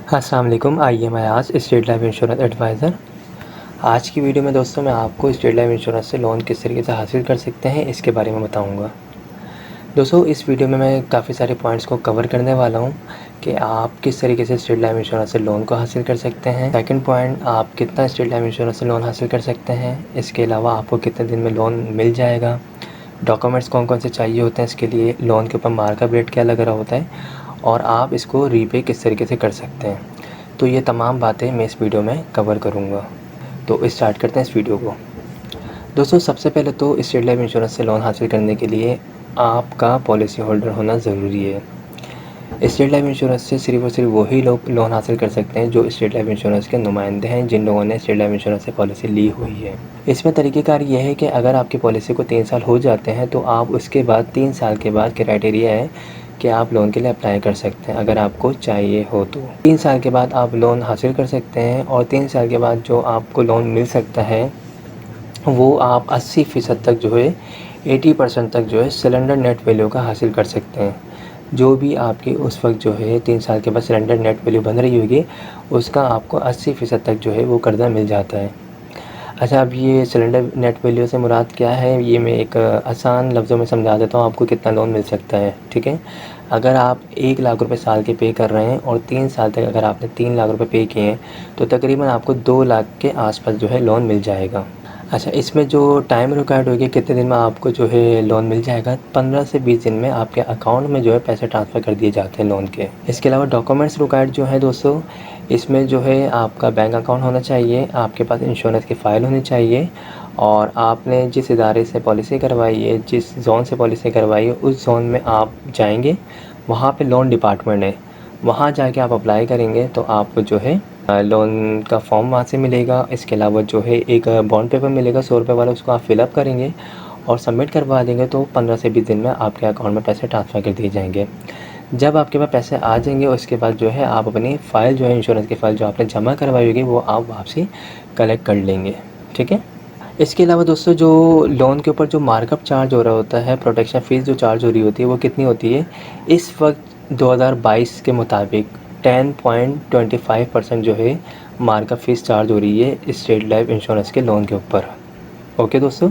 अस्सलाम वालेकुम। आइए मैं आज स्टेट लाइफ इंश्योरेंस एडवाइज़र। आज की वीडियो में दोस्तों मैं आपको स्टेट लाइफ इंश्योरेंस से लोन किस तरीके से हासिल कर सकते हैं इसके बारे में बताऊंगा। दोस्तों इस वीडियो में मैं काफ़ी सारे पॉइंट्स को कवर करने वाला हूं कि आप किस तरीके से स्टेट लाइफ इंश्योरेंस से लोन को हासिल कर सकते हैं। सेकंड पॉइंट, आप कितना स्टेट लाइफ इंश्योरेंस से लोन हासिल कर सकते हैं। इसके अलावा आपको कितने दिन में लोन मिल जाएगा, डॉक्यूमेंट्स कौन कौन से चाहिए होते हैं इसके लिए, लोन के ऊपर मार्कअप रेट क्या लग रहा होता है और आप इसको रीपे किस तरीके से कर सकते हैं। तो ये तमाम बातें मैं इस वीडियो में कवर करूँगा। तो स्टार्ट करते हैं इस वीडियो को। दोस्तों सबसे पहले तो स्टेट लाइफ इंश्योरेंस से लोन हासिल करने के लिए आपका पॉलिसी होल्डर होना ज़रूरी है। स्टेट लाइफ इंश्योरेंस से सिर्फ और सिर्फ वही लोग लोन हासिल कर सकते हैं जो स्टेट लाइफ इंश्योरेंस के नुमाइंदे हैं, जिन लोगों ने स्टेट लाइफ इंश्योरेंस से पॉलिसी ली हुई है। इसमें तरीक़ेकार ये है कि अगर आपकी पॉलिसी को 3 साल हो जाते हैं तो आप उसके बाद 3 साल के बाद क्राइटेरिया है कि आप लोन के लिए अप्लाई कर सकते हैं अगर आपको चाहिए हो तो। 3 साल के बाद आप लोन हासिल कर सकते हैं और 3 साल के बाद जो आपको लोन मिल सकता है वो आप 80% तक जो है 80% तक जो है सिलेंडर नेट वैल्यू का हासिल कर सकते हैं। जो भी आपकी उस वक्त जो है 3 साल के बाद सिलेंडर नेट वैल्यू बन रही होगी उसका आपको 80% तक जो है वो कर्जा मिल जाता है। अच्छा, अब ये सिलेंडर नेट वैल्यू से मुराद क्या है, ये मैं एक आसान लफ्ज़ों में समझा देता हूँ आपको कितना लोन मिल सकता है। ठीक है, अगर आप 1 लाख रुपए साल के पे कर रहे हैं और 3 साल तक अगर आपने 3 लाख रुपए पे किए हैं तो तकरीबन आपको 2 लाख के आसपास जो है लोन मिल जाएगा। अच्छा, इसमें जो टाइम रिक्वायर्ड होगी कितने दिन में आपको जो है लोन मिल जाएगा, 15 से 20 दिन में आपके अकाउंट में जो है पैसे ट्रांसफ़र कर दिए जाते हैं लोन के। इसके अलावा डॉक्यूमेंट्स रिक्वायर्ड जो है दोस्तों, इसमें जो है आपका बैंक अकाउंट होना चाहिए, आपके पास इंश्योरेंस की फ़ाइल होनी चाहिए और आपने जिस इदारे से पॉलिसी करवाई है, जिस ज़ोन से पॉलिसी करवाई है उस ज़ोन में आप जाएंगे, वहाँ पे लोन डिपार्टमेंट है, वहाँ जाके आप अप्लाई करेंगे तो आपको जो है लोन का फॉर्म वहाँ से मिलेगा। इसके अलावा जो है एक बॉन्ड पेपर मिलेगा 100 रुपये वाला, उसको आप फिलअप करेंगे और सबमिट करवा देंगे तो 15 से 20 दिन में आपके अकाउंट में पैसे ट्रांसफ़र कर दिए जाएंगे। जब आपके पास पैसे आ जाएंगे उसके बाद जो है आप अपनी फ़ाइल जो है इंश्योरेंस की फ़ाइल जो आपने जमा करवाई होगी वो आप वापसी कलेक्ट कर लेंगे। ठीक है, इसके अलावा दोस्तों जो लोन के ऊपर जो मार्कअप चार्ज हो रहा होता है, प्रोटेक्शन फ़ीस जो चार्ज हो रही होती है वो कितनी होती है इस वक्त 2022 के मुताबिक 10.25% जो है मार्कअप फ़ीस चार्ज हो रही है स्टेट लाइफ इंश्योरेंस के लोन के ऊपर। ओके दोस्तों,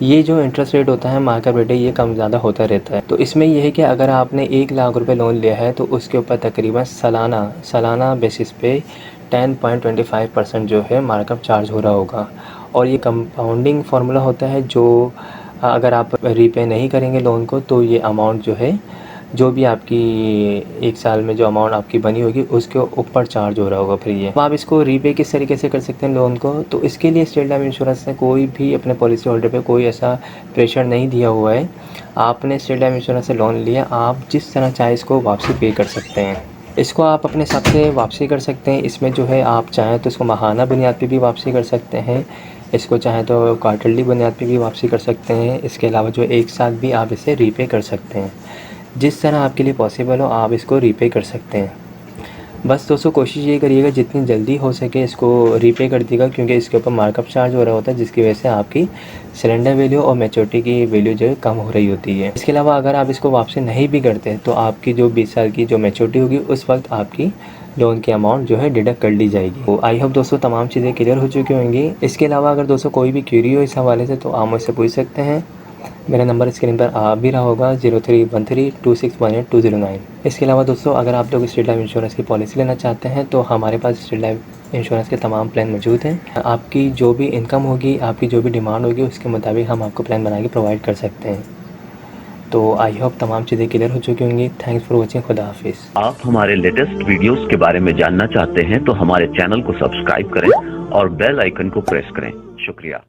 ये जो इंटरेस्ट रेट होता है मार्केट रेट है ये कम ज़्यादा होता रहता है। तो इसमें यह है कि अगर आपने 1 लाख रुपए लोन लिया है तो उसके ऊपर तकरीबन सालाना बेसिस पे 10.25% जो है मार्कअप चार्ज हो रहा होगा और ये कंपाउंडिंग फार्मूला होता है जो अगर आप रीपे नहीं करेंगे लोन को तो ये अमाउंट जो है जो भी आपकी 1 साल में जो अमाउंट आपकी बनी होगी उसके ऊपर चार्ज हो रहा होगा। फिर ये आप इसको रीपे किस तरीके से कर सकते हैं लोन को, तो इसके लिए स्टेट लाइफ इंश्योरेंस ने कोई भी अपने पॉलिसी होल्डर पे कोई ऐसा प्रेशर नहीं दिया हुआ है। आपने स्टेट लाइफ इंश्योरेंस से लोन लिया, आप जिस तरह चाहे इसको वापसी पे कर सकते हैं। इसको आप अपने हिसाब से वापसी कर सकते हैं। इसमें जो है आप चाहें तो इसको माहाना बुनियाद पे भी वापसी कर सकते हैं, इसको चाहें तो क्वार्टरली बुनियाद पे भी वापसी कर सकते हैं। इसके अलावा जो एक साथ भी आप इसे रीपे कर सकते हैं। जिस तरह आपके लिए पॉसिबल हो आप इसको रीपे कर सकते हैं। बस दोस्तों कोशिश ये करिएगा जितनी जल्दी हो सके इसको रीपे कर दीजिएगा क्योंकि इसके ऊपर मार्कअप चार्ज हो रहा होता है जिसकी वजह से आपकी सिलेंडर वैल्यू और मैच्योरिटी की वैल्यू जो है कम हो रही होती है। इसके अलावा अगर आप इसको वापसी नहीं भी करते तो आपकी जो 20 साल की जो मैच्योरिटी होगी उस वक्त आपकी लोन की अमाउंट जो है डिडक्ट कर ली जाएगी। तो आई होप दोस्तों तमाम चीज़ें क्लियर हो चुकी होंगी। इसके अलावा अगर दोस्तों कोई भी क्यूरी हो इस हवाले से तो आप मुझसे पूछ सकते हैं। मेरा नंबर स्क्रीन पर आ भी रहा होगा 03132618 इसके अलावा दोस्तों अगर आप लोग स्टेट लाइफ इंश्योरेंस की पॉलिसी लेना चाहते हैं तो हमारे पास स्टेट लाइफ इंश्योरेंस के तमाम प्लान मौजूद हैं। आपकी जो भी इनकम होगी, आपकी जो भी डिमांड होगी उसके मुताबिक हम आपको प्लान बना के प्रोवाइड कर सकते हैं। तो आई होप तमाम चीज़ें क्लियर हो चुकी होंगी। Thanks for watching. खुदा हाफिज़। आप हमारे लेटेस्ट वीडियोस के बारे में जानना चाहते हैं तो हमारे चैनल को सब्सक्राइब करें और बेल आइकन को प्रेस करें। शुक्रिया।